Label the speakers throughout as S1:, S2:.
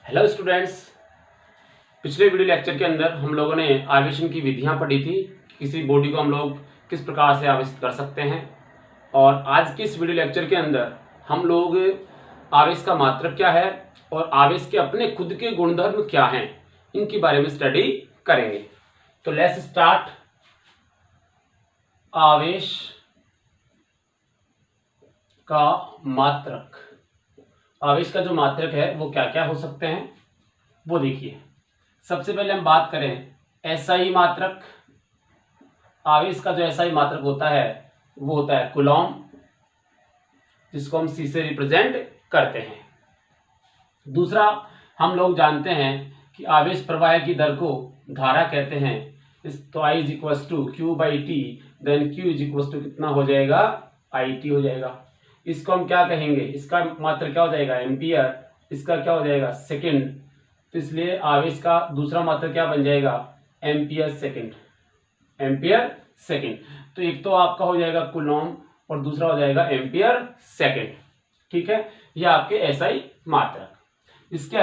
S1: Hello students. पिछले video lecture के अंदर हम लोगों ने आवेशन की विधियां पढ़ी थी। किसी बॉडी को हम लोग किस प्रकार से आवेशित कर सकते हैं। और आज के इस वीडियो लेक्चर के अंदर हम लोग आवेश का मात्रक क्या है और आवेश के अपने खुद के गुणधर्म क्या हैं, इनके बारे में स्टडी करेंगे। तो लेट्स स्टार्ट। आवेश का मात्रक। आवेश का जो मात्रक है वो क्या क्या हो सकते हैं वो देखिए। सबसे पहले हम बात करें एसआई मात्रक। आवेश का जो एसआई मात्रक होता है वो होता है कूलॉम, जिसको हम सी से रिप्रेजेंट करते हैं। दूसरा, हम लोग जानते हैं कि आवेश प्रवाह की दर को धारा कहते हैं। तो I is equal to Q by T, then Q is equal to कितना हो जाएगा, IT हो जाएगा। इसको हम क्या कहेंगे, इसका मात्रक क्या हो जाएगा, एम्पियर। इसका क्या हो जाएगा, सेकंड। तो इसलिए आवेश का दूसरा मात्रक क्या बन जाएगा, एम्पियर सेकंड। Ampere second. तो एक तो आपका हो जाएगा कूलॉम और दूसरा हो जाएगा एम्पियर सेकंड। ठीक है, ये आपके एसआई मात्रक। इसके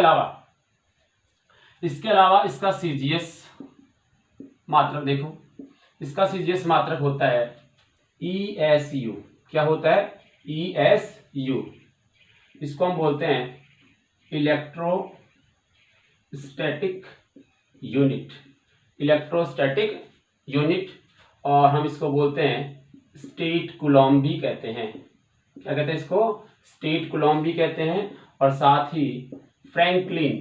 S1: अलावा इसका सीजीएस मात्रक देखो। इसका सीजीएस मात्रक होता है ESU। क्या होता है, ESU। इसको हम बोलते हैं इलेक्ट्रोस्टैटिक यूनिट। इलेक्ट्रोस्टैटिक यूनिट, और हम इसको बोलते हैं स्टेट कूलॉम भी कहते हैं। क्या कहते हैं इसको, स्टेट कूलॉम भी कहते हैं। और साथ ही फ्रैंकलिन,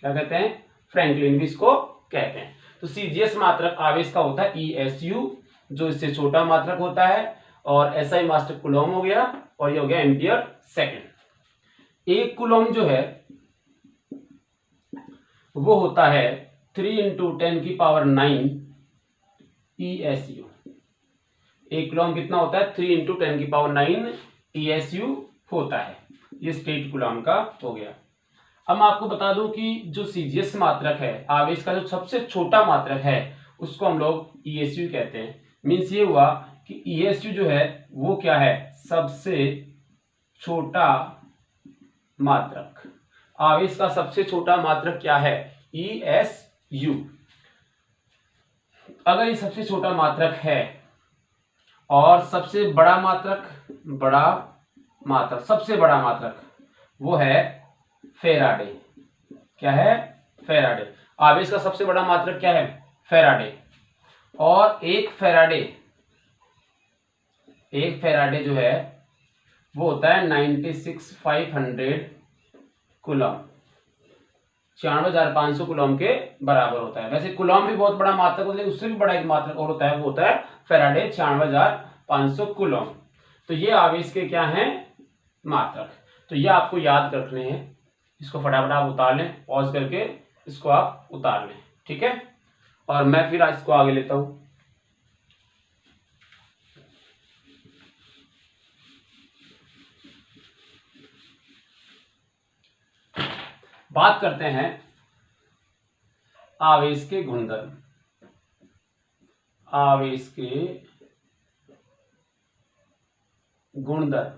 S1: क्या कहते हैं, फ्रैंकलिन भी इसको कहते हैं। तो सीजीएस मात्रक आवेश का होता है ESU, जो इससे छोटा मात्रक होता है। और एसआई मात्रक कूलॉम हो गया, और ये हो गया एम्पियर सेकंड। एक कूलॉम जो है वो होता है 3 × 10⁹ ESU। एक कूलॉम कितना होता है, 3 × 10⁹ ESU होता है। ये स्टेट कूलॉम का हो गया। अब मैं आपको बता दूं कि जो सीजीएस मात्रक है, आवेश का जो सबसे छोटा मात्रक है, उसको हम लोग ESU कहते हैं। मीन्स ये हुआ कि ESU जो है वो क्या है, सबसे छोटा मात्रक। आवेश का सबसे छोटा मात्रक क्या है, ESU। अगर ये सबसे छोटा मात्रक है और सबसे बड़ा मात्रक सबसे बड़ा मात्रक वो है फेराडे। क्या है, फेराडे। आवेश का सबसे बड़ा मात्रक क्या है, फेराडे। और एक फेराडे जो है वो होता है 96,500 कूलॉम। 96,500 कूलॉम के बराबर होता है। वैसे कूलॉम भी बहुत बड़ा मात्रक होता है, उससे भी बड़ा एक मात्रक और होता है, वो होता है फेराडे, 96,500 कूलॉम। तो ये आवेश के क्या हैं, मात्रक। तो ये आपको याद रखने हैं। इसको फटाफट आप उतार लें, पॉज करके इसको आप उतार लें। ठीक है, और मैं फिर इसको आगे लेता हूं। बात करते हैं आवेश के गुणधर्म। आवेश के गुणधर्म।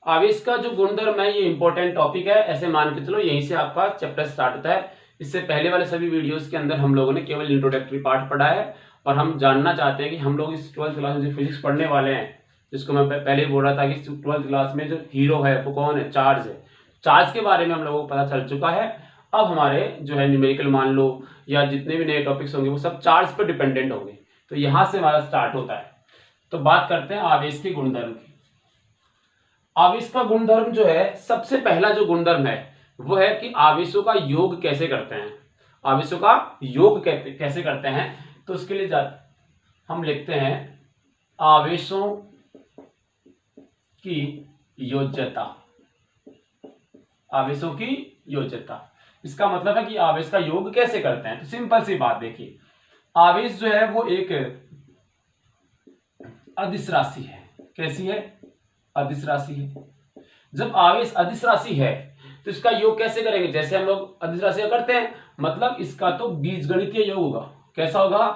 S1: आवेश का जो गुणधर्म है ये इंपॉर्टेंट टॉपिक है। ऐसे मान के चलो यहीं से आपका चैप्टर स्टार्ट होता है। इससे पहले वाले सभी वीडियोस के अंदर हम लोगों ने केवल इंट्रोडक्टरी पार्ट पढ़ा है, और हम जानना चाहते हैं कि हम लोग इस 12th क्लास में जो फिजिक्स पढ़ने वाले हैं, जिसको मैं पहले बोल रहा था कि 12th क्लास में जो हीरो है वो कौन है, चार्ज है। चार्ज के बारे में हम लोगों को पता चल चुका है। अब हमारे जो है न्यूमेरिकल मान लो या जितने भी नए टॉपिक्स होंगे वो सब चार्ज पर डिपेंडेंट होंगे। तो यहां से हमारा स्टार्ट होता है। तो बात करते हैं आवेश के गुणधर्म की। आवेश का गुणधर्म जो है, सबसे पहला जो गुणधर्म है वो है कि आवेशों का योग कैसे करते हैं। आवेशों का योग कैसे करते हैं, तो उसके लिए हम लिखते हैं आवेशों की योज्यता। आवेशों की योज्यता, इसका मतलब है कि आवेश का योग कैसे करते हैं। तो सिंपल सी बात देखिए, आवेश जो है वो एक अदिश राशि है। कैसी है, अदिश राशि है। जब आवेश अदिश राशि है तो इसका योग कैसे करेंगे, जैसे हम लोग अदिश राशि का करते हैं, मतलब इसका तो बीजगणितीय योग होगा। कैसा होगा,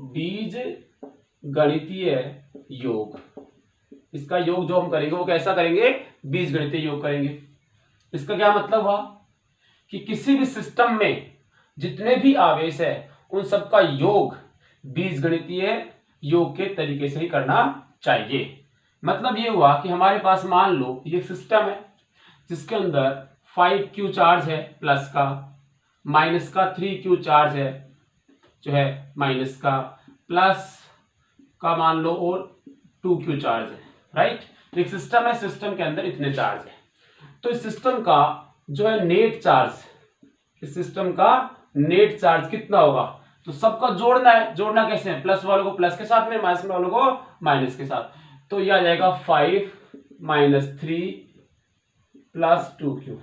S1: बीजगणितीय योग। इसका योग जो हम करेंगे वो कैसा करेंगे, बीजगणितीय योग करेंगे। इसका क्या मतलब हुआ कि किसी भी सिस्टम में जितने भी आवेश है उन सबका योग बीजगणितीय योग के तरीके से ही करना चाहिए। मतलब ये हुआ कि हमारे पास मान लो ये सिस्टम है जिसके अंदर 5Q चार्ज है प्लस का, माइनस का 3Q चार्ज है जो है माइनस का, प्लस का मान लो और 2Q चार्ज है, राइट। एक सिस्टम है, सिस्टम के अंदर इतने चार्ज है। तो इस सिस्टम का जो है नेट चार्ज, इस सिस्टम का नेट चार्ज कितना होगा, तो सबका जोड़ना है। जोड़ना कैसे है, प्लस वालों को प्लस के साथ में, माइनस वालों को माइनस के साथ। तो यह आ जाएगा 5 माइनस 3 प्लस 2Q।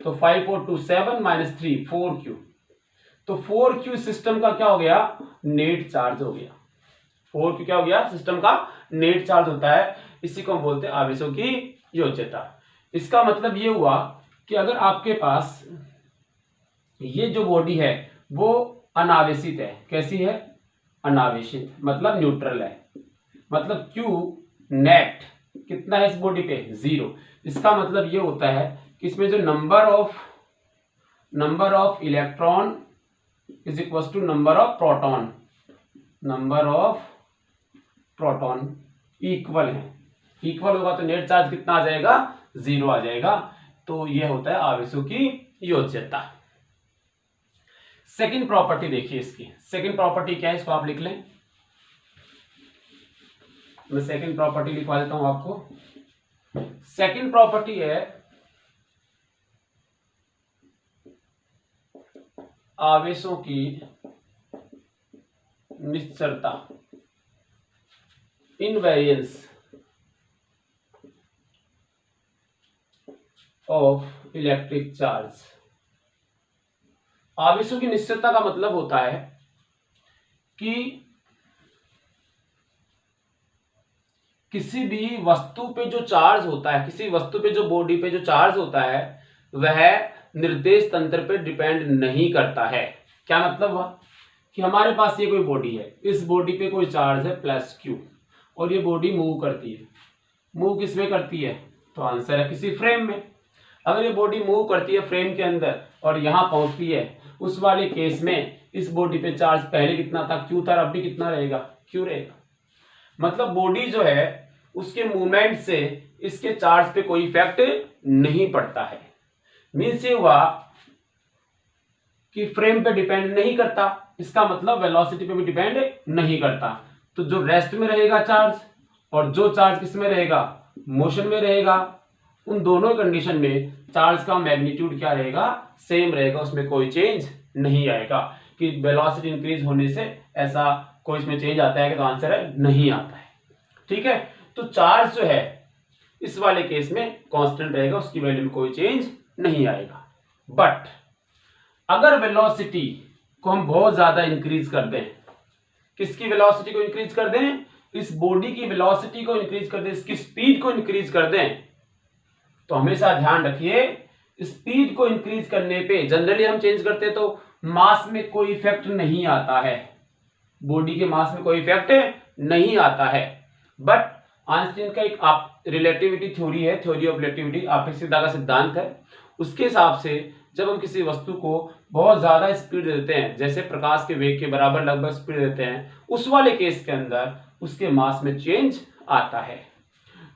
S1: तो 5 और 2 7 माइनस 3 4Q। तो 4Q सिस्टम का क्या हो गया, नेट चार्ज हो गया। 4Q क्या हो गया, सिस्टम का नेट चार्ज होता है। इसी को हम बोलते हैं आवेशों की योज्यता। इसका मतलब ये हुआ कि अगर आपके पास ये जो बॉडी है वो अनावेशित है, कैसी है, अनावेशित, मतलब न्यूट्रल है, मतलब Q नेट कितना है इस बॉडी पे, 0। इसका मतलब ये होता है कि इसमें जो number of electron is equal to number of proton equal है। इक्वल होगा तो नेट चार्ज कितना आ जाएगा, 0 आ जाएगा। तो यह होता है आवेशों की योज्यता। सेकंड प्रॉपर्टी देखिए इसकी। सेकंड प्रॉपर्टी क्या है, इसको आप लिख लें। मैं सेकंड प्रॉपर्टी लिखवा देता हूं आपको। सेकंड प्रॉपर्टी है आवेशों की निश्चरता, इनवेरियंस ऑफ इलेक्ट्रिक चार्ज। आवेशों की निश्चरता का मतलब होता है कि किसी भी वस्तु पे जो चार्ज होता है, किसी वस्तु पे जो बॉडी पे जो चार्ज होता है वह निर्देश तंत्र पे डिपेंड नहीं करता है। क्या मतलब हुआ कि हमारे पास ये कोई बॉडी है, इस बॉडी पे कोई चार्ज है प्लस Q, और ये बॉडी मूव करती है। मूव किस में करती है, तो आंसर है किसी फ्रेम में। अगर ये बॉडी मूव करती है फ्रेम के अंदर और यहां पहुंचती है, उस वाले केस में इस बॉडी पे चार्ज पहले कितना था, Q था, अब भी कितना रहेगा, Q रहेगा। मतलब बॉडी जो है उसके मूवमेंट से इसके चार्ज पे कोई इफेक्ट नहीं पड़ता है। मीन्स ये हुआ कि फ्रेम पे डिपेंड नहीं करता, इसका मतलब वेलोसिटी पे भी डिपेंड नहीं करता। तो जो रेस्ट में रहेगा चार्ज और जो चार्ज किस में रहेगा, मोशन में रहेगा, उन दोनों कंडीशन में चार्ज का मैग्नीट्यूड क्या रहेगा, सेम रहेगा, उसमें कोई चेंज नहीं आएगा। कि वेलोसिटी इंक्रीज होने से ऐसा कोई इसमें चेंज आता है कि, तो आंसर है नहीं आता है। ठीक है, तो चार्ज जो है इस वाले केस में कांस्टेंट रहेगा, उसकी वैल्यू में कोई चेंज नहीं आएगा। बट अगर वेलोसिटी को हम बहुत ज्यादा इंक्रीज कर दें, किसकी वेलोसिटी को इंक्रीज कर दें, इस बॉडी की वेलोसिटी को इंक्रीज कर दें, इसकी स्पीड को इंक्रीज कर दें, तो हमेशा ध्यान रखिए स्पीड को इंक्रीज करने पे जनरली हम चेंज करते हैं तो मास में कोई इफेक्ट नहीं आता है, बॉडी के मास में कोई इफेक्ट नहीं आता है। बट आइंस्टीन का एक रिलेटिविटी थ्योरी है, थ्योरी ऑफ रिलेटिविटी, आपेक्षिकता का सिद्धांत है। उसके हिसाब से जब हम किसी वस्तु को बहुत ज्यादा स्पीड देते हैं, जैसे प्रकाश के वेग के बराबर लगभग स्पीड देते हैं, उस वाले केस के अंदर उसके मास में चेंज आता है।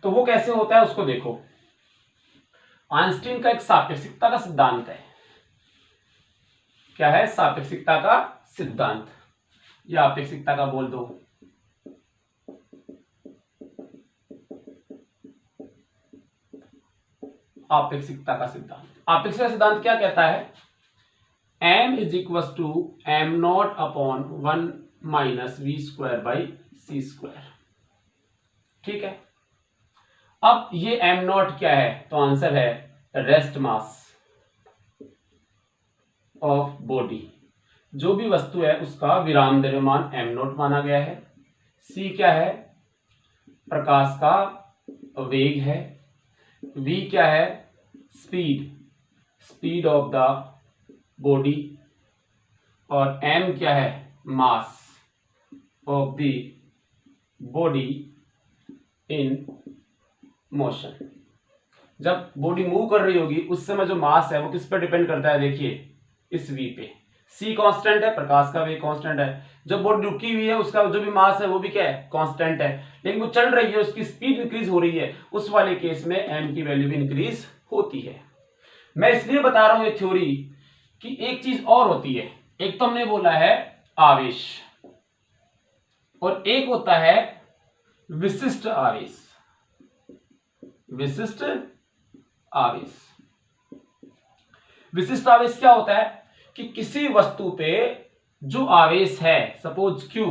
S1: तो वो कैसे होता है उसको देखो। आइंस्टीन का एक सापेक्षिकता का सिद्धांत है। क्या है, सापेक्षिकता का सिद्धांत, या आपेक्षिकता का बोल दो। आपेक्षिकता का सिद्धांत, आपेक्षिकता सिद्धांत क्या कहता है, m is equal to M not upon 1 minus V square by C square. ठीक है, अब ये m नॉट क्या है, तो आंसर है रेस्ट मास ऑफ बॉडी। जो भी वस्तु है उसका विराम द्रव्यमान m नॉट माना गया है। c क्या है, प्रकाश का वेग है। v क्या है, स्पीड ऑफ द बॉडी। और m क्या है, मास of the body in motion. जब बॉडी मूव कर रही होगी उस समय जो मास है वो किस पर डिपेंड करता है, देखिए इस v पे। c कांस्टेंट है, प्रकाश का वेग कांस्टेंट है। जब बॉडी रुकी हुई है उसका जो भी मास है वो भी क्या है, कांस्टेंट है। लेकिन वो चल रही है, उसकी स्पीड इंक्रीज हो रही है, उस वाले केस में m की वैल्यू भी इंक्रीज होती है। मैं इसलिए बता रहा हूं ये थ्योरी कि एक चीज और होती है, एक तो हमने बोला है आवेश और एक होता है विशिष्ट आवेश। विशिष्ट आवेश, विशिष्ट आवेश क्या होता है कि किसी वस्तु पे जो आवेश है सपोज Q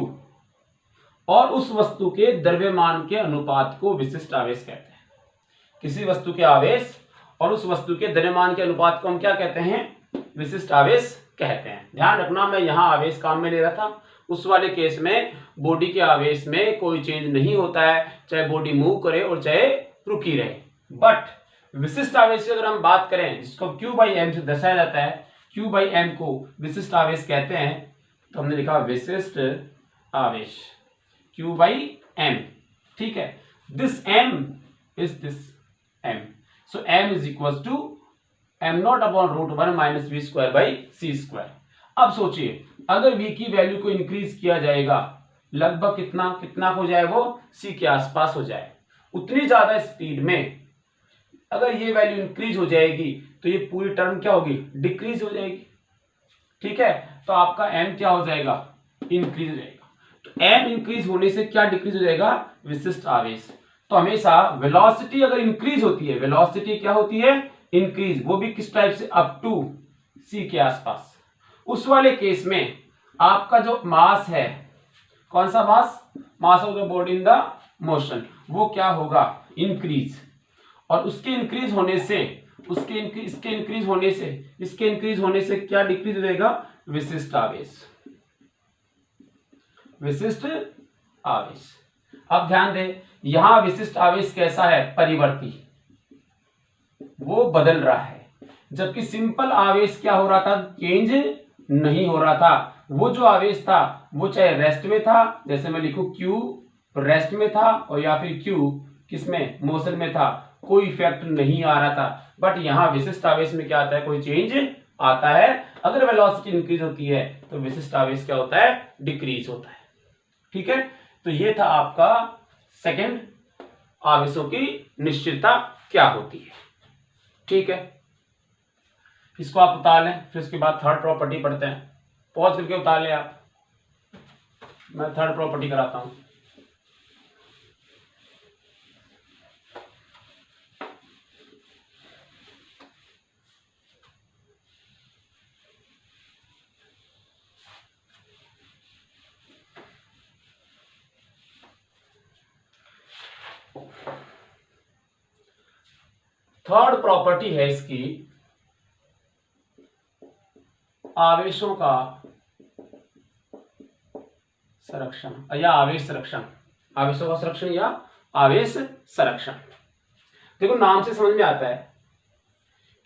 S1: और उस वस्तु के द्रव्यमान के अनुपात को विशिष्ट आवेश कहते हैं। किसी वस्तु के आवेश और उस वस्तु के द्रव्यमान के अनुपात को हम क्या कहते हैं, विशिष्ट आवेश कहते हैं। ध्यान रखना, मैं यहां आवेश काम में ले रहा था, उस वाले केस में बॉडी के आवेश में कोई चेंज नहीं होता है, चाहे बॉडी मूव करे और चाहे रुकी रहे। बट विशिष्ट आवेश की अगर हम बात करें जिसको Q/m से दर्शाया जाता है, Q/m को विशिष्ट आवेश कहते हैं, तो हमने लिखा विशिष्ट आवेश Q/m। ठीक है, this m is this m, so m is equal to m0/√1 - v²/c²। अब सोचिए अगर v की वैल्यू को इंक्रीज किया जाएगा, लगभग कितना हो जाए, वो c के आसपास हो जाए। उतनी ज्यादा स्पीड में अगर ये वैल्यू इंक्रीज हो जाएगी तो ये पूरी टर्म क्या होगी, डिक्रीज हो जाएगी। ठीक है, तो आपका m क्या हो जाएगा, इंक्रीज हो जाएगा। तो m इंक्रीज होने से क्या डिक्रीज हो जाएगा, विशिष्ट आवेश। तो हमेशा वेलोसिटी अगर इंक्रीज होती है, वेलोसिटी क्या होती है, इंक्रीज, वो भी किस टाइप से, अप टू c के आसपास, उस वाले केस में आपका जो मास है, कौन सा mass, mass of the body in the motion, वो क्या होगा, इंक्रीज। और उसके इंक्रीज होने से, इसके इंक्रीज होने से क्या डिक्रीज हो जाएगा, विशिष्ट आवेश। विशिष्ट आवेश। अब ध्यान दें, यहां विशिष्ट आवेश कैसा है, परिवर्ती, वो बदल रहा है, जबकि सिंपल आवेश क्या हो रहा था, चेंज नहीं हो रहा था। वो जो आवेश था वो चाहे रेस्ट में था, जैसे मैं लिखूं Q रेस्ट में था, और या फिर Q किसमें, मोशन में था, कोई इफेक्ट नहीं आ रहा था। बट यहाँ विशिष्ट आवेश में क्या आता है, कोई चेंज आता है। अगर वेलोसिटी इंक्रीज होती है तो विशिष्ट आवेश क्या होता है, डिक्रीज होता है। ठीक है, तो ये था आपका सेकंड, आवेशों की निश्चितता क्या होती है। ठीक है, इसको आप उतार लें, फिर उसके बाद थर्ड प्रॉपर्टी पढ़ते हैं। पॉज करके उतार लें आप, मैं थर्ड प्रॉपर्टी कराता हूं। थर्ड प्रॉपर्टी है इसकी, आवेशों का संरक्षण या आवेश संरक्षण, आवेशों का संरक्षण या आवेश संरक्षण। देखो नाम से समझ में आता है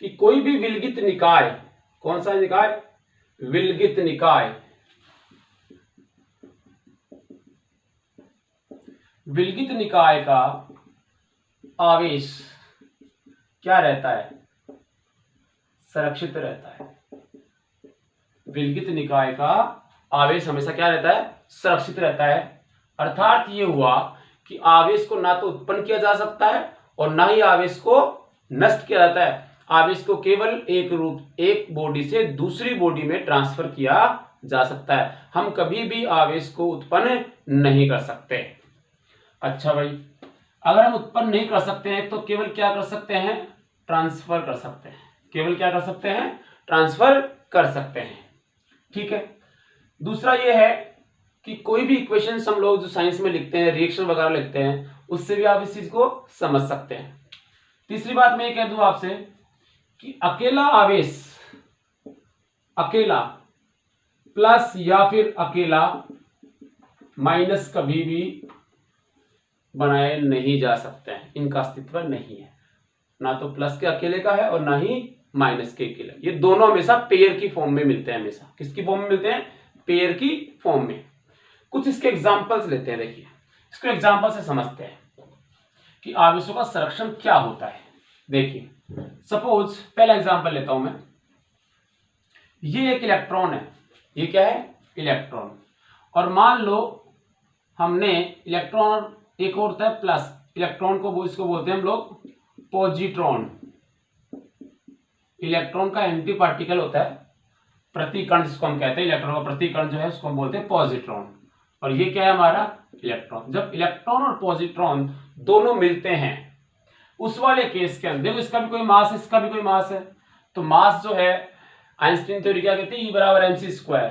S1: कि कोई भी विलगित निकाय, कौन सा निकाय, विलगित निकाय, विलगित निकाय का आवेश क्या रहता है, संरक्षित रहता है। विलगित निकाय का आवेश हमेशा क्या रहता है, सुरक्षित रहता है। अर्थात ये हुआ कि आवेश को ना तो उत्पन्न किया जा सकता है और ना ही आवेश को नष्ट किया जाता है। आवेश को केवल एक बॉडी से दूसरी बॉडी में ट्रांसफर किया जा सकता है। हम कभी भी आवेश को उत्पन्न नहीं कर सकते। अच्छा भाई, अगर हम उत्पन्न नहीं कर सकते हैं तो केवल क्या कर सकते हैं, ट्रांसफर कर सकते हैं। केवल क्या कर सकते हैं, ट्रांसफर कर सकते हैं। ठीक है, दूसरा ये है कि कोई भी इक्वेशंस हम लोग जो साइंस में लिखते हैं, रिएक्शन वगैरह लिखते हैं, उससे भी आप इस चीज को समझ सकते हैं। तीसरी बात मैं ये कह दूं आपसे कि अकेला आवेश, अकेला प्लस या फिर अकेला माइनस कभी भी बनाए नहीं जा सकते हैं, इनका अस्तित्व नहीं है। ना तो प्लस के अकेले का है और ना ही माइनस के अकेले। ये दोनों हमेशा पेयर की फॉर्म में मिलते हैं। हमेशा किसकी फॉर्म में मिलते हैं, पेयर की फॉर्म में। कुछ इसके एग्जांपल्स लेते हैं। देखिए इसको एग्जांपल से समझते हैं कि आवेशों का संरक्षण क्या होता है। देखिए सपोज पहला एग्जांपल लेता हूं मैं, ये एक इलेक्ट्रॉन है, ये क्या है इलेक्ट्रॉन, और मान लो हमने इलेक्ट्रॉन, एक और होता है प्लस, इलेक्ट्रॉन को इसको बोलते हैं हम लोग पॉजिट्रॉन। इलेक्ट्रॉन का एंटी पार्टिकल होता है प्रतिकण, जिसको हम कहते हैं इलेक्ट्रॉन का प्रतिकण जो है उसको हम बोलते हैं पॉजिट्रॉन, और ये क्या है हमारा इलेक्ट्रॉन। जब इलेक्ट्रॉन और पॉजिट्रॉन दोनों मिलते हैं उस वाले केस के अंदर, देखो इसका भी कोई मास है, इसका भी कोई मास है, तो मास जो है आइंस्टीन थ्योरी क्या कहते हैं, E बराबर mc स्क्वायर,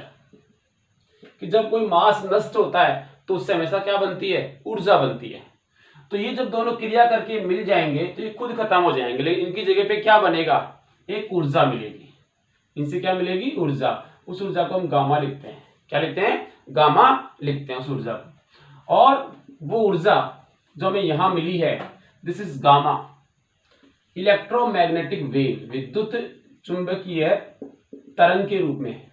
S1: कि जब कोई मास नष्ट होता है तो उससे हमेशा क्या बनती है, ऊर्जा बनती है। तो ये जब दोनों क्रिया करके मिल जाएंगे तो ये खुद खत्म हो जाएंगे, लेकिन इनकी जगह पे क्या बनेगा, एक ऊर्जा मिलेगी, इनसे क्या मिलेगी ऊर्जा। उस ऊर्जा को हम गामा लिखते हैं, क्या लिखते हैं, गामा लिखते हैं उस ऊर्जा को। और वो ऊर्जा जो हमें यहां मिली है, this is gamma, electromagnetic wave, विद्युत चुंबकीय तरंग के रूप में।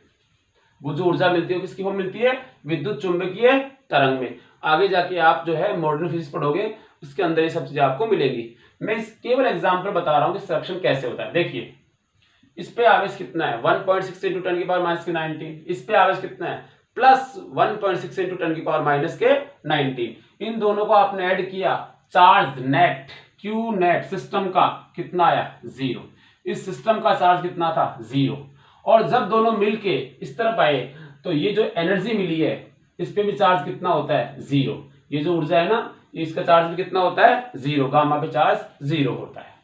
S1: वो जो ऊर्जा मिलती है किसकी फॉर्म मिलती है, विद्युत चुंबकीय तरंग में। आगे जाके आप जो है मॉडर्न फिजिक्स पढ़ोगे उसके अंदर ये सब चीजें आपको मिलेंगी। मैं इस केवल एग्जांपल बता रहा हूं कि संरक्षण कैसे होता है। देखिए इस पे आवेश कितना है, 1.6 × 10⁻⁻⁹। इस पे आवेश कितना है, प्लस 1.6 × 10⁻⁻⁹। इन दोनों को आपने ऐड किया, charge net Q net system का कितना आया, 0। इस सिस्टम का चार्ज कितना था, 0। और जब दोनों मिलके इस तरफ आए तो ये जो एनर्जी मिली है इस पे भी चार्ज कितना होता है, 0। ये जो ऊर्जा है ना, इसका चार्ज भी कितना होता है, 0। गामा पे चार्ज 0 होता है,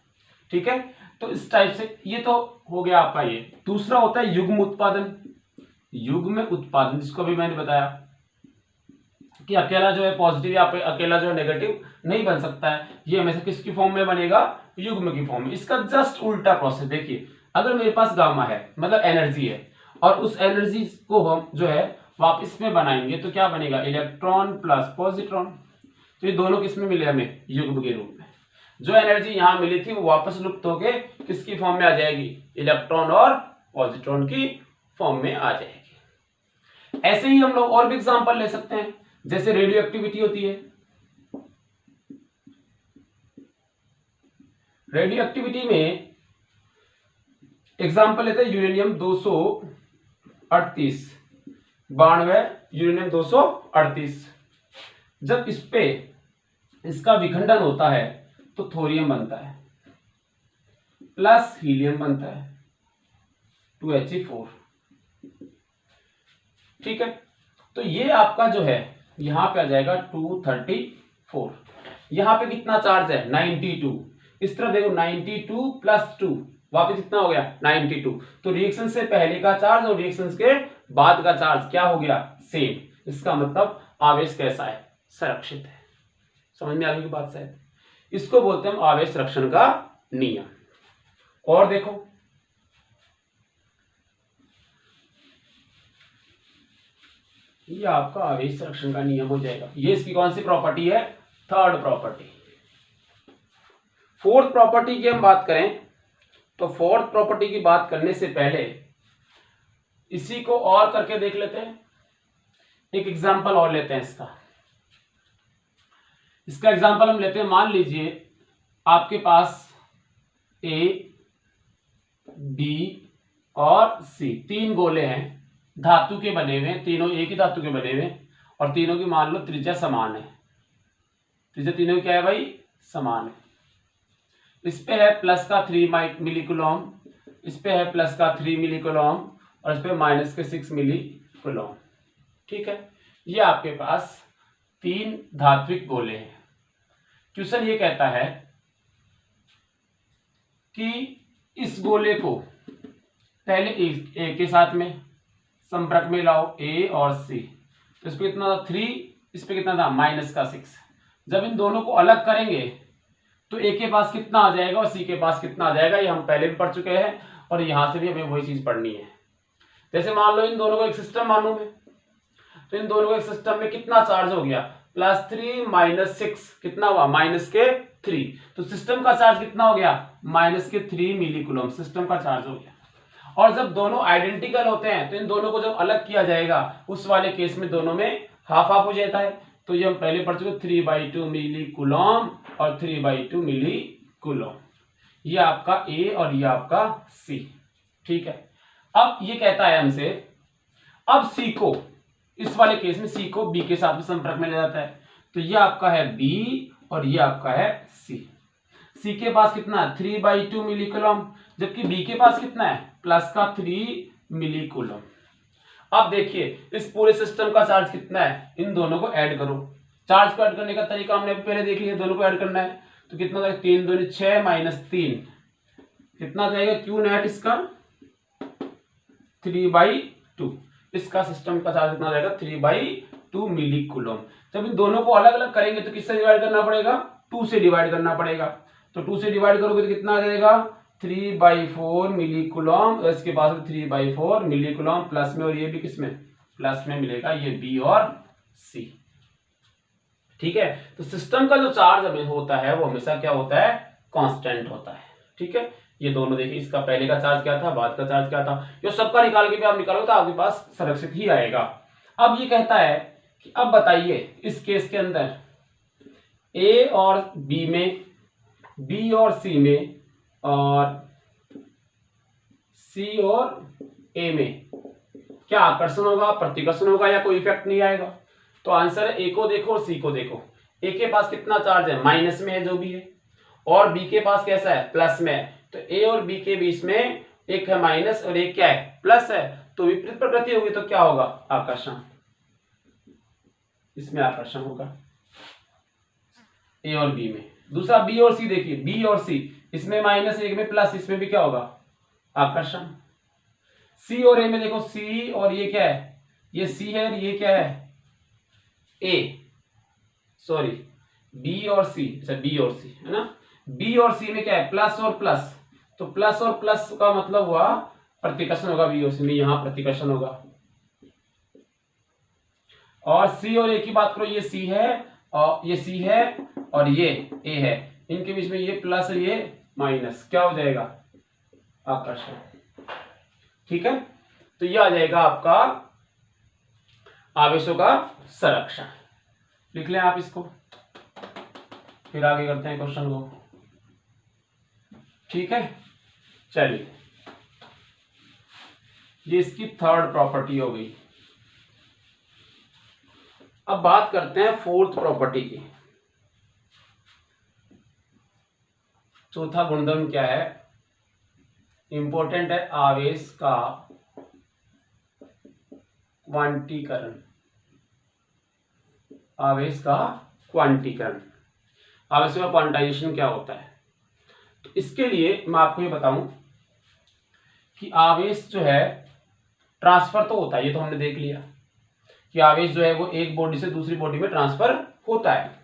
S1: ठीक है। तो इस टाइप से ये तो हो गया आपका ये। दूसरा होता है युग्म उत्पादन, युग्म उत्पादन जिसको भी मैंने बताया कि अकेला जो है पॉजिटिव या अकेला जो है नेगेटिव नहीं बन सकता है, ये हमेशा किसकी फॉर्म में बनेगा, युग्म की फॉर्म में। इसका जस्ट उल्टा प्रोसेस देखिए, अगर मेरे पास गामा है मतलब एनर्जी है, और उस एनर्जी को हम जो है वापस में बनाएंगे तो क्या बनेगा, इलेक्ट्रॉन प्लस पॉजिट्रॉन। तो ये दोनों किस में मिले हमें, युग्म के रूप में। जो एनर्जी यहां मिली थी वो वापस लुप्त होके किसकी फॉर्म में आ जाएगी, इलेक्ट्रॉन और पॉजिट्रॉन की फॉर्म में आ जाएगी। ऐसे ही हम लोग और भी एग्जांपल ले सकते हैं, जैसे रेडियो एक्टिविटी होती है। रेडियो एक्टिविटी में एग्जांपल लेते हैं यूरेनियम 238, 92 यूरेनियम 238। जब इस पे इसका विखंडन होता है तो थोरियम बनता है प्लस हीलियम बनता है 2He4, ठीक है। तो ये आपका जो है यहां पे आ जाएगा 234। यहां पे कितना चार्ज है, 92। इस तरफ देखो 92 प्लस 2 वापस कितना हो गया, 92। तो रिएक्शन से पहले का चार्ज और रिएक्शन के बाद का चार्ज क्या हो गया, सेम। इसका मतलब आवेश कैसा है, संरक्षित है। समझ में आ गई बात शायद। इसको बोलते हैं हम आवेश संरक्षण का नियम। और देखो ये आपका आवेश संरक्षण का नियम हो जाएगा। ये इसकी कौन सी प्रॉपर्टी है, थर्ड प्रॉपर्टी। फोर्थ प्रॉपर्टी की हम बात करें तो फोर्थ प्रॉपर्टी की बात करने से पहले इसी को और करके देख लेते हैं। एक एग्जांपल और लेते हैं इसका एग्जांपल हम लेते हैं। मान लीजिए आपके पास ए बी और सी तीन गोले हैं, धातु के बने हुए, तीनों एक ही धातु के बने हुए, और तीनों की मान लो त्रिज्या समान है। त्रिज्या तीनों की क्या है भाई, समान है। इस पे है प्लस का 3 मिली कूलम, इस पे है प्लस का 3 मिली कूलम, और इस पे माइनस के 6 मिली कूलम, ठीक है। ये आपके पास तीन धात्विक गोले हैं। क्वेश्चन ये कहता है कि इस गोले को पहले ए के साथ में संपर्क में लाओ, ए और सी। तो इस पे कितना था 3, इस पे कितना था माइनस का 6। जब इन दोनों को अलग करेंगे तो ए के पास कितना आ जाएगा और सी के पास कितना आ जाएगा, ये हम पहले भी पढ़ चुके हैं और यहां से भी हमें वही चीज पढ़नी है। जैसे मान लो इन दोनों को एक सिस्टम मानूं मैं, तो इन दोनों को एक सिस्टम में कितना चार्ज हो गया, +3 - 6 कितना हुआ, -3। तो सिस्टम का चार्ज कितना हो गया, -3 मिली कूलम सिस्टम का चार्ज हो गया। और जब दोनों आइडेंटिकल होते हैं तो इन दोनों को जब अलग किया जाएगा उस वाले केस में दोनों में हाफ हाफ हो जाता है। तो ये हम पहले पढ़ चुके 3/2 मिली कूलम और 3/2 मिली कूलम। ये आपका ए और ये आपका सी। ठीक है, अब ये कहता है हमसे, अब सी को, इस वाले केस में सी को बी के साथ में संपर्क में ले जाता है, तो ये आपका है बी और ये आपका है सी। सी के पास कितना है 3/2 मिली कूलम, जबकि बी के पास कितना है प्लस का 3 मिली कूलम। अब देखिए इस पूरे सिस्टम का चार्ज कितना है, इन दोनों को ऐड करो। चार्ज को ऐड करने का तरीका हमने पहले देख लिया, दोनों को ऐड करना है, तो कितना जाएगा 3 दूनी 6 माइनस 3 कितना जाएगा क्यू नेट इसका 3/2। इसका सिस्टम का चार्ज कितना जाएगा 3/2 मिली कूलम। जब इन दोनों को अलग अलग करेंगे तो किससे डिवाइड करना पड़ेगा 2 से डिवाइड करना पड़ेगा, तो 2 से डिवाइड करोगे तो कितना आ जाएगा 3/4 मिली कूलम, इसके पास 3/4 मिली कूलम प्लस में, और ये भी किसमें प्लस में मिलेगा, ये बी और सी। ठीक है, तो सिस्टम का जो चार्ज हमें होता है वो हमेशा क्या होता है कांस्टेंट होता है। ठीक है, ये दोनों देखिए, इसका पहले का चार्ज क्या था, बाद का चार्ज क्या था, ये सबका निकाल के भी आप निकालोगे तो आपके पास संरक्षित ही आएगा। अब ये कहता है कि अब बताइए इस केस के अंदर ए और बी में, बी और सी में, और सी और ए में क्या आकर्षण होगा, प्रतिकर्षण होगा, या कोई इफेक्ट नहीं आएगा। तो आंसर है ए को देखो और सी को देखो। ए के पास कितना चार्ज है माइनस में है जो भी है, और बी के पास कैसा है प्लस में है, तो ए और बी के बीच में एक है माइनस और एक क्या है प्लस है, तो विपरीत प्रकृति होगी तो क्या होगा आकर्षण, इसमें आकर्षण होगा ए और बी में। दूसरा बी और सी देखिए, बी और सी, इसमें माइनस एक में प्लस, इसमें भी क्या होगा आकर्षण। सी और ए में देखो, सी और ये क्या है, ये सी है और ये क्या है ए, सॉरी बी और सी, अच्छा बी और सी है ना, बी और सी में क्या है प्लस और प्लस, तो प्लस और प्लस का मतलब हुआ प्रतिकर्षण होगा, बी और सी में यहां प्रतिकर्षण होगा। और सी और ए की बात करो, ये सी है और ये सी है और ये ए है, इनके बीच में ये प्लस और ये माइनस, क्या हो जाएगा आकर्षण। ठीक है, तो ये आ जाएगा आपका आवेशों का संरक्षण। लिख लें आप इसको, फिर आगे करते हैं क्वेश्चन को। ठीक है, चलिए ये इसकी थर्ड प्रॉपर्टी हो गई। अब बात करते हैं फोर्थ प्रॉपर्टी की। चौथा गुणधर्म क्या है, इंपॉर्टेंट है, आवेश का क्वांटीकरण। आवेश का क्वांटीकरण, आवेश का क्वांटाइजेशन क्या होता है। तो इसके लिए मैं आपको ये बताऊं कि आवेश जो है ट्रांसफर तो होता है, ये तो हमने देख लिया कि आवेश जो है वो एक बॉडी से दूसरी बॉडी में ट्रांसफर होता है।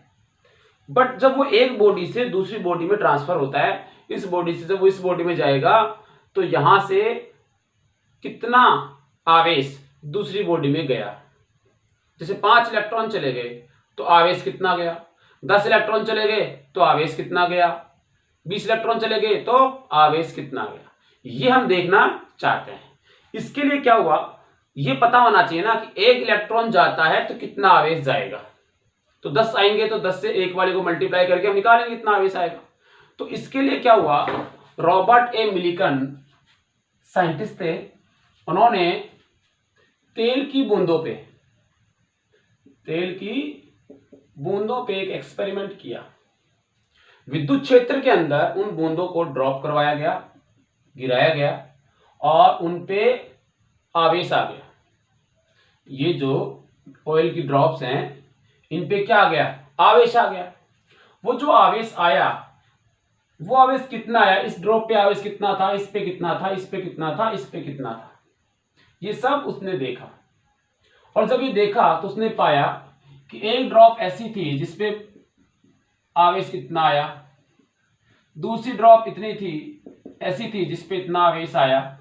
S1: बट जब वो एक बॉडी से दूसरी बॉडी में ट्रांसफर होता है, इस बॉडी से जब वो इस बॉडी में जाएगा तो यहां से कितना आवेश दूसरी बॉडी में गया। जैसे 5 इलेक्ट्रॉन चले गए तो आवेश कितना गया, 10 इलेक्ट्रॉन चले गए तो आवेश कितना गया, 20 इलेक्ट्रॉन चले गए तो आवेश कितना गया, ये हम देखना चाहते हैं। इसके लिए क्या हुआ, ये पता होना चाहिए ना कि 1 इलेक्ट्रॉन जाता है तो कितना आवेश जाएगा, तो 10 आएंगे तो 10 से 1 वाले को मल्टीप्लाई करके हम निकालेंगे कितना आवेश आएगा। तो इसके लिए क्या हुआ, रॉबर्ट ए मिलिकन साइंटिस्ट थे, उन्होंने तेल की बूंदों पे एक एक्सपेरिमेंट किया। विद्युत क्षेत्र के अंदर उन बूंदों को ड्रॉप करवाया गया, गिराया गया और उन पे आवेश आ गया। ये जो ऑयल की ड्रॉप्स हैं इन पे क्या आ गया आवेश आ गया। वो जो आवेश आया वो आवेश कितना आया, इस ड्रॉप पे आवेश कितना था, इस पे कितना था, इस पे कितना था, इस पे कितना था, ये सब उसने देखा। और जब ये देखा तो उसने पाया कि एक ड्रॉप ऐसी थी जिसपे आवेश कितना आया, दूसरी ड्रॉप इतनी थी ऐसी थी जिसपे इतना आवेश आया,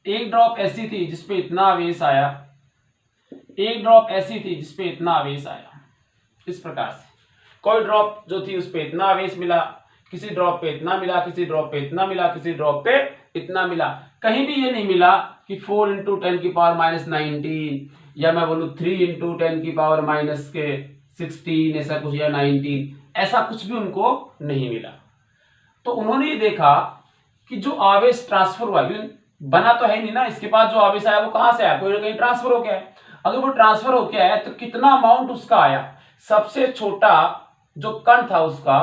S1: एक ड्रॉप ऐसी थी जिसपे इतना आवेश आया, एक ड्रॉप ऐसी थी जिसपे इतना आवेश आया। इस प्रकार से कोई ड्रॉप जो थी उस पे इतना आवेश मिला, किसी ड्रॉप पे इतना मिला, किसी ड्रॉप पे इतना मिला, किसी ड्रॉप पे इतना मिला। कहीं भी ये नहीं मिला कि 4 × 10⁻⁻19 या मैं बोलूं 3 × 10⁻⁻16 ऐसा कुछ या 19, ऐसा कुछ भी उनको नहीं मिला। तो उन्होंने ये देखा कि जो आवेश ट्रांसफर हुआ, बना तो है नहीं ना, इसके पास जो आवेश आया वो कहां से आया, कोई ना कहीं ट्रांसफर हो गया है। अगर वो ट्रांसफर होके आया तो कितना अमाउंट उसका आया, सबसे छोटा जो कण था उसका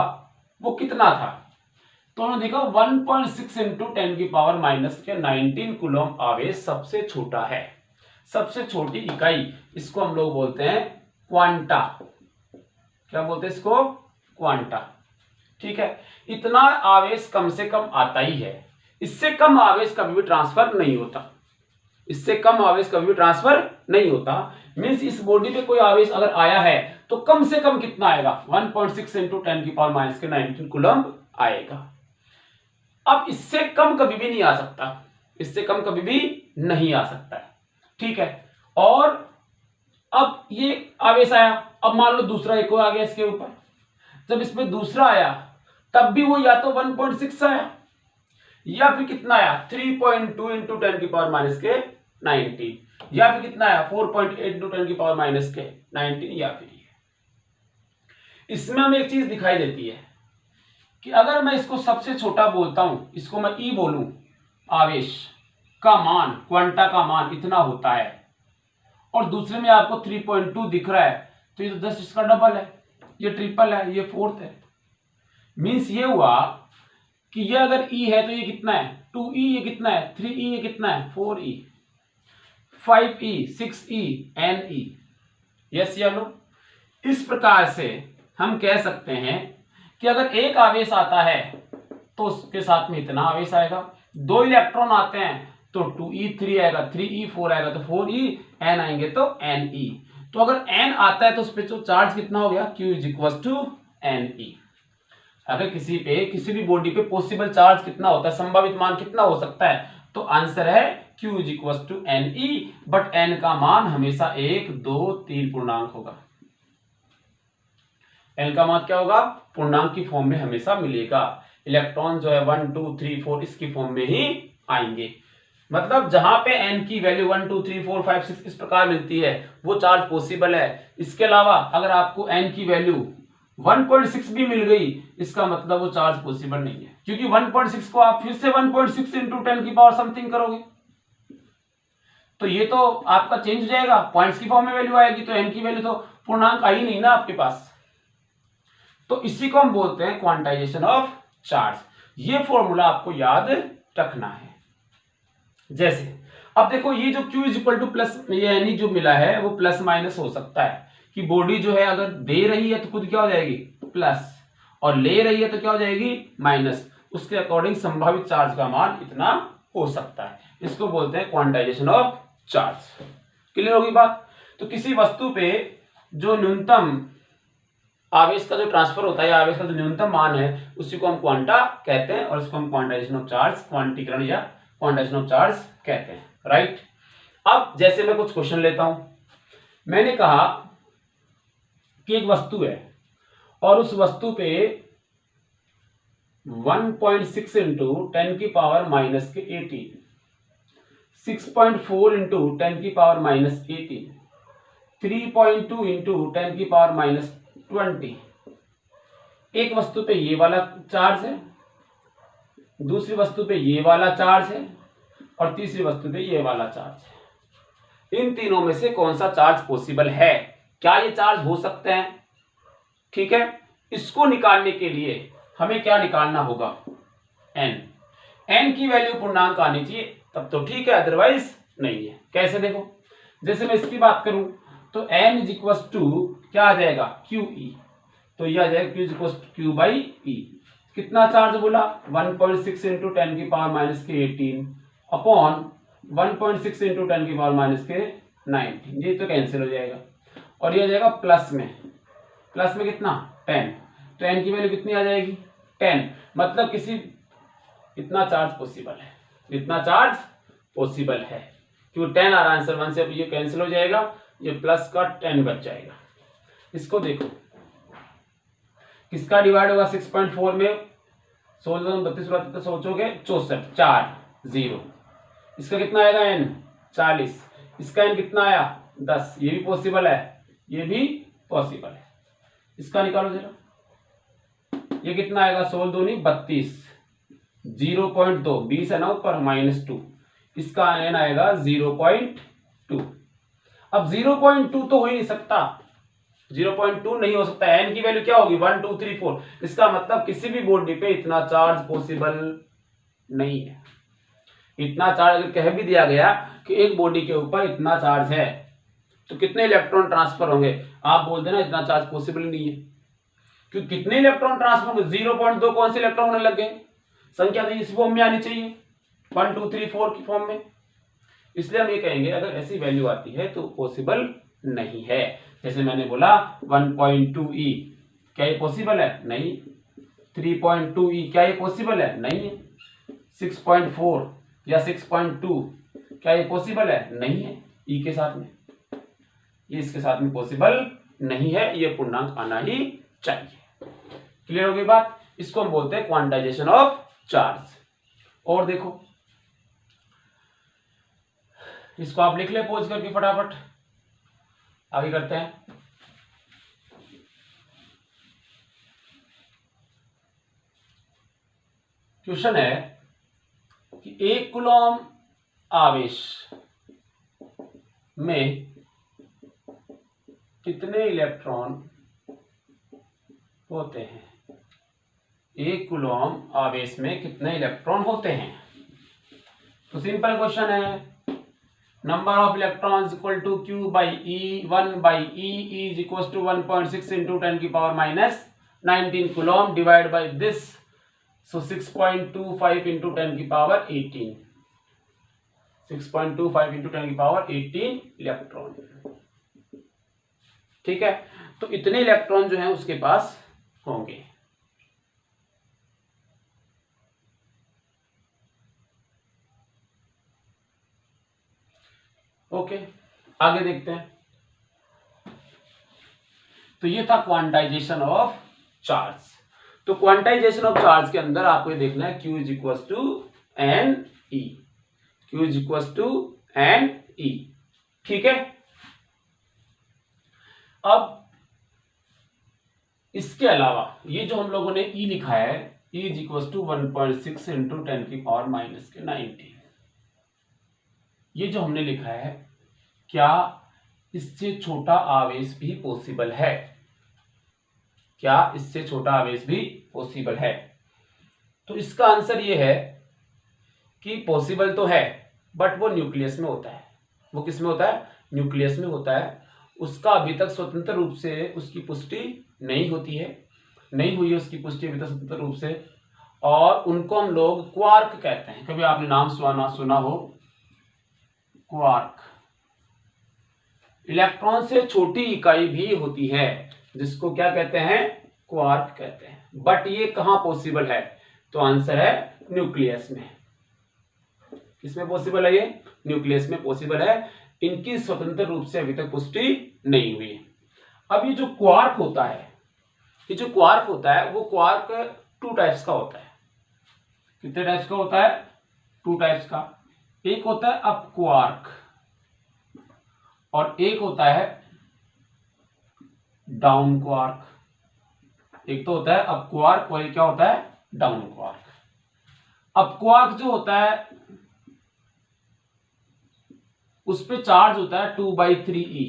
S1: वो कितना था, तो उन्होंने देखा 1.6 इंटू 10 की पावर माइनस के 19 कूलम आवेश सबसे छोटा है, सबसे छोटी इकाई। इसको हम लोग बोलते हैं क्वांटा। क्या बोलते हैं इसको, क्वांटा। ठीक है, इतना आवेश कम से कम आता ही है, इससे कम आवेश कभी भी ट्रांसफर नहीं होता, इससे कम आवेश कभी भी ट्रांसफर नहीं होता। मींस इस बॉडी पे कोई आवेश अगर आया है तो कम से कम कितना आएगा, 1.6 इंटू 10 की पावर माइनस के 19 कूलम आएगा। अब इससे कम कभी भी नहीं आ सकता, इससे कम कभी भी नहीं आ सकता है। ठीक है, और अब ये आवेश आया, अब मान लो दूसरा एक और आ गया इसके ऊपर, जब इसमें दूसरा आया तब भी वो या तो 1.6 आया या फिर कितना आया 3.2 इंटू 10 की पावर माइनस के 19, या फिर कितना आया 4.8 इंटू 10 की पावर माइनस के 19, या फिर इसमें हमें एक चीज दिखाई देती है कि अगर मैं इसको सबसे छोटा बोलता हूं, इसको मैं ई बोलूं, आवेश का मान, क्वांटा का मान इतना होता है, और दूसरे में आपको 3.2 दिख रहा है, तो ये तो 10 इसका डबल है, ये ट्रिपल है, ये फोर्थ है। मींस ये हुआ कि ये अगर ई है तो ये कितना है 2e, ये कितना है 3e, ये कितना है 4e, 5e, 6e, ne। Yes या नो। इस प्रकार से हम कह सकते हैं कि अगर एक आवेश आता है तो उसके साथ में इतना आवेश आएगा, 2 इलेक्ट्रॉन आते हैं तो 2e3 आएगा, 3e4 आएगा तो 4e, n आएंगे तो ne। तो अगर n आता है तो उस पर जो चार्ज कितना हो गया, q is equal to ne। अगर किसी भी बॉडी पे पॉसिबल चार्ज कितना होता है, संभावित मान कितना हो सकता है, तो आंसर है q is equal to ne, but n का मान हमेशा 1, 2, 3 पूर्णांक होगा। n का मान क्या होगा, पूर्णांक की फॉर्म में हमेशा मिलेगा। इलेक्ट्रॉन जो है 1, 2, 3, 4 इसकी फॉर्म में ही आएंगे। मतलब जहां पे n की वैल्यू 1, 2, 3, 4, 5, 6 इस प्रकार मिलती है वो चार्ज पॉसिबल है। इसके अलावा अगर आपको n की वैल्यू 1.6 भी मिल गई, इसका मतलब वो चार्ज पॉसिबल नहीं है, क्योंकि 1.6 को आप फिर से 1.6 इंटू 10 की पावर समथिंग करोगे तो ये तो आपका चेंज हो जाएगा, पॉइंट्स की फॉर्म में वैल्यू आएगी, तो n की वैल्यू तो पूर्णांक आई नहीं ना आपके पास। तो इसी को हम बोलते हैं क्वांटाइजेशन ऑफ चार्ज। ये फॉर्मूला आपको याद रखना है। जैसे अब देखो ये जो q is equal two plus, यानी जो मिला है वो प्लस माइनस हो सकता है कि बॉडी जो है अगर दे रही है तो खुद क्या हो जाएगी प्लस, और ले रही है तो क्या हो जाएगी माइनस, उसके अकॉर्डिंग संभावित चार्ज का मान इतना हो सकता है। इसको बोलते हैं क्वांटाइजेशन ऑफ चार्ज। क्लियर होगी बात। तो किसी वस्तु पे जो न्यूनतम आवेश का जो ट्रांसफर होता है, आवेश का जो न्यूनतम मान है उसी को हम क्वांटा कहते हैं, और इसको हम क्वांटाइजेशन ऑफ चार्ज, क्वांटीकरण या क्वांटाइजेशन ऑफ चार्ज कहते हैं। राइट। अब जैसे मैं कुछ क्वेश्चन लेता हूं, मैंने कहा कि एक वस्तु है और उस वस्तु पे 1.6 इंटू 10 की पावर माइनस के 18, 6.4 इंटू 10 की पावर माइनस 18, 3.2 इंटू 10 की पावर माइनस 20। एक वस्तु पे ये वाला चार्ज है, दूसरी वस्तु पे ये वाला चार्ज है, और तीसरी वस्तु पे ये वाला चार्ज है। इन तीनों में से कौन सा चार्ज पॉसिबल है, क्या ये चार्ज हो सकते हैं। ठीक है, इसको निकालने के लिए हमें क्या निकालना होगा, n की वैल्यू पूर्णांक आनी चाहिए तब तो ठीक है, अदरवाइज नहीं है। कैसे देखो, जैसे मैं इसकी बात करूं तो n इज इक्वल टू क्या आ जाएगा QE, तो यह आ जाएगा Q is equal to Q by E। कितना चार्ज बोला 1.6 इंटू 10 की पावर माइनस के 18 अपॉन 1.6 इंटू 10 की पावर माइनस के 19, ये तो कैंसिल हो जाएगा, और ये आ जाएगा प्लस में कितना 10, तो n की वैल्यू कितनी आ जाएगी 10। मतलब किसी इतना चार्ज पॉसिबल है, इतना चार्ज पॉसिबल है, क्योंकि 10 आ रहा है आंसर 1 से, अब ये कैंसिल हो जाएगा, ये प्लस का 10 बच जाएगा। इसको देखो किसका डिवाइड होगा 6.4 में 16 32 सोचोगे 64 4 0, इसका कितना आएगा n 40, इसका n कितना आया 10, ये भी पॉसिबल है, ये भी पॉसिबल है। इसका निकालो जरा, ये कितना आएगा 16 दूनी 32, 0.2, 20 है ना ऊपर, -2, इसका n आएगा 0.2। अब 0.2 तो हो ही नहीं सकता, 0.2 नहीं हो सकता, n की वैल्यू क्या होगी 1 2 3 4। इसका मतलब किसी भी बॉडी पे इतना चार्ज पॉसिबल नहीं है। इतना चार्ज अगर कह भी दिया गया कि एक बॉडी के ऊपर इतना चार्ज है तो कितने इलेक्ट्रॉन ट्रांसफर होंगे, आप बोल देना इतना चार्ज पॉसिबल नहीं है, क्योंकि कितने इलेक्ट्रॉन ट्रांसफर होंगे, 0.2 कौन से इलेक्ट्रॉन होने लग गए, संख्या तो इस फॉर्म में आनी चाहिए 1 2 3 4 की फॉर्म में। इसलिए हम ये कहेंगे अगर ऐसी वैल्यू आती है तो पॉसिबल नहीं है। जैसे मैंने बोला 1.2e, क्या ये पॉसिबल है, नहीं। 3.2e, क्या ये पॉसिबल है, नहीं है। 6.4 या 6.2, क्या ये पॉसिबल है, नहीं है। ई के साथ में, ये इसके साथ में पॉसिबल नहीं है, ये पूर्णांक आना ही चाहिए। क्लियर हो गई बात। इसको हम बोलते हैं क्वांटाइजेशन ऑफ चार्ज। और देखो इसको आप लिख ले पोज करके फटाफट, आगे करते हैं। क्वेश्चन है कि 1 कूलॉम आवेश में कितने इलेक्ट्रॉन होते हैं। 1 कूलॉम आवेश में कितने इलेक्ट्रॉन होते हैं। तो सिंपल क्वेश्चन है, number of electrons equal to Q by E, 1 by E is equals to 1.6 into 10 की power minus 19 Coulomb divide by this, so 6.25 into 10 की पावर 18, 6.25 into 10 की पावर 18 इलेक्ट्रॉन। ठीक है, तो इतने इलेक्ट्रॉन जो हैं उसके पास होंगे। ओके, आगे देखते हैं। तो ये था क्वांटाइजेशन ऑफ चार्ज। तो क्वांटाइजेशन ऑफ चार्ज के अंदर आपको ये देखना है Q is equal to N E, Q is equal to N E. ठीक है, अब इसके अलावा ये जो हम लोगों ने E लिखा है, E is equal to 1.6 into 10 की पावर माइनस के 19, ये जो हमने लिखा है, क्या इससे छोटा आवेश भी पॉसिबल है, क्या इससे छोटा आवेश भी पॉसिबल है। तो इसका आंसर ये है कि पॉसिबल तो है, बट वो न्यूक्लियस में होता है। वो किस में होता है, न्यूक्लियस में होता है। उसका अभी तक स्वतंत्र रूप से उसकी पुष्टि नहीं होती है, नहीं हुई है उसकी पुष्टि अभी तक स्वतंत्र रूप से, और उनको हम लोग क्वार्क कहते हैं। कभी आपने नाम सुना हो क्वार्क। इलेक्ट्रॉन से छोटी इकाई भी होती है जिसको क्या कहते हैं, क्वार्क कहते हैं, बट ये कहां पॉसिबल है, तो आंसर है न्यूक्लियस में। किसमें पॉसिबल है, ये न्यूक्लियस में पॉसिबल है। इनकी स्वतंत्र रूप से अभी तक पुष्टि नहीं हुई। अब ये जो क्वार्क होता है, ये जो क्वार्क होता है वो क्वार्क 2 टाइप्स का होता है। कितने टाइप्स का होता है, 2 टाइप्स का। एक होता है अप क्वार्क और एक होता है डाउन क्वार्क। एक तो होता है अप क्वार्क और एक क्या होता है, डाउन क्वार्क। अप क्वार्क जो होता है उस पे चार्ज होता है 2/3e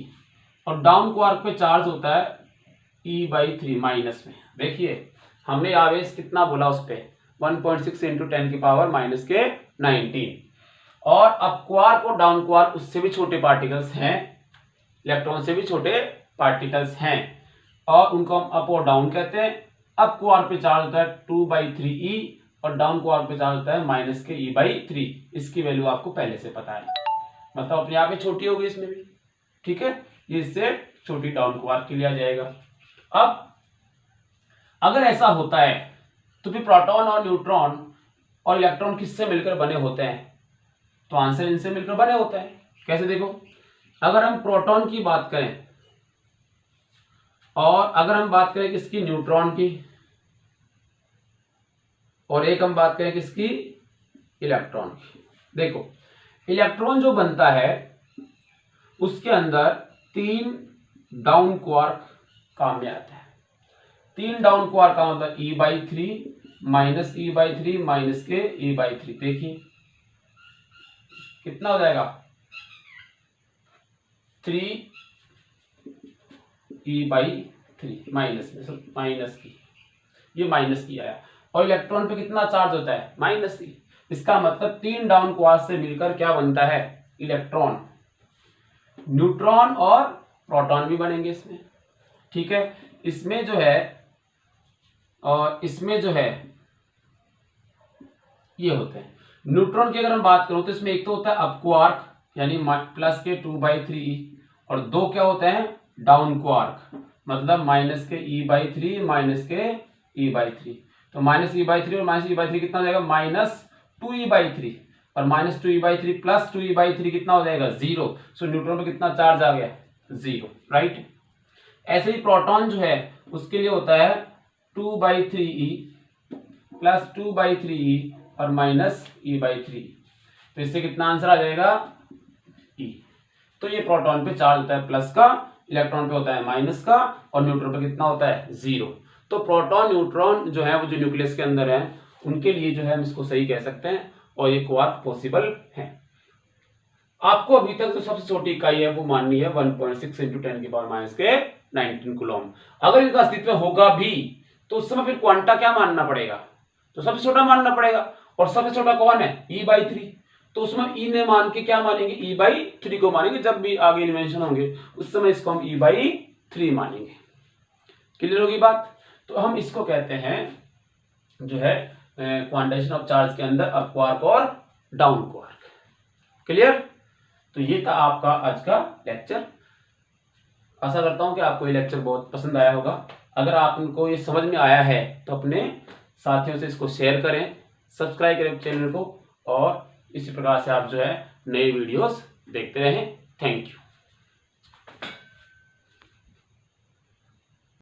S1: और डाउन क्वार्क पे चार्ज होता है E/3 माइनस में। देखिए हमने आवेश कितना बोला उस पे 1.6 इंटू 10 की पावर माइनस के 19, और अप क्वार्क और डाउन क्वार्क उससे भी छोटे पार्टिकल्स हैं, इलेक्ट्रॉन से भी छोटे पार्टिकल्स हैं, और उनको हम अप और डाउन कहते हैं। अप क्वार्क पे चार्ज होता है 2/3e और डाउन क्वार्क पे चार्ज होता है माइनस के E/3। इसकी वैल्यू आपको पहले से पता है, मतलब अपने आप ही छोटी होगी इसमें भी। ठीक है, ये इससे छोटी डाउन क्वार्क के लिए आ जाएगा। अब अगर ऐसा होता है तो फिर प्रोटॉन और न्यूट्रॉन और इलेक्ट्रॉन किससे मिलकर बने होते हैं, तो आंसर इनसे मिलकर बने होते हैं। कैसे, देखो अगर हम प्रोटॉन की बात करें और अगर हम बात करें किसकी, न्यूट्रॉन की, और एक हम बात करें किसकी, इलेक्ट्रॉन की। देखो इलेक्ट्रॉन जो बनता है उसके अंदर 3 डाउन क्वार्क काम में आता है। 3 डाउन क्वार्क का मतलब E/3 minus E by three minus के ई बाई थ्री। देखिए कितना हो जाएगा, 3 ई बाई थ्री माइनस में माइनस की, ये माइनस की आया। और इलेक्ट्रॉन पे कितना चार्ज होता है, माइनस की। इसका मतलब 3 डाउन क्वार्क से मिलकर क्या बनता है, इलेक्ट्रॉन। न्यूट्रॉन और प्रोटॉन भी बनेंगे इसमें, ठीक है। इसमें जो है और इसमें जो है ये होते हैं। न्यूट्रॉन की अगर हम बात करूं तो इसमें एक तो होता है अप क्वार्क यानी प्लस के 2/3 और दो क्या होते हैं, डाउन क्वार्क मतलब माइनस के e/3 माइनस के e/3। तो माइनस e/3 और माइनस e/3 कितना हो जाएगा, -2e/3 और -2e/3 प्लस 2e/3 कितना हो जाएगा, 0। सो न्यूट्रॉन पे कितना चार्ज आ गया, 0, राइट। ऐसे ही प्रोटॉन जो है उसके लिए होता है 2/3e प्लस 2/3e और माइनस e/3। तो इससे कितना आंसर आ जाएगा, e। तो ये प्रोटॉन पे चार्ज होता है प्लस का, इलेक्ट्रॉन पे होता है माइनस का और न्यूट्रॉन पे कितना होता है, 0। तो प्रोटॉन न्यूट्रॉन जो है वो जो न्यूक्लियस के अंदर है उनके लिए जो है हम इसको सही कह सकते हैं और ये क्वार्क पॉसिबल है। आपको अभी तक जो सबसे छोटी इकाई है वो माननी है 1.6 × 10⁻⁻19 कूलम। अगर इनका अस्तित्व होगा भी तो उस समय फिर क्वांटा क्या मानना पड़ेगा, तो सबसे छोटा मानना पड़ेगा। और सबसे छोटा कौन है, e/3। तो उसमें e ने मान के क्या मानेंगे, e/3 को मानेंगे। जब भी आगे इन्वेंशन होंगे उस समय इसको हम e/3 मानेंगे। क्लियर होगी बात। तो हम इसको कहते हैं जो है क्वांटाइजेशन ऑफ चार्ज के अंदर अप क्वार्क और डाउन क्वार्क। क्लियर। तो ये था आपका आज का लेक्चर। आशा करता हूं कि आपको ये लेक्चर बहुत पसंद आया होगा। अगर आपको ये समझ में आया है तो अपने साथियों से इसको शेयर करें, सब्सक्राइब करें चैनल को और इसी प्रकार से आप जो है नए वीडियोस देखते रहें। Thank you.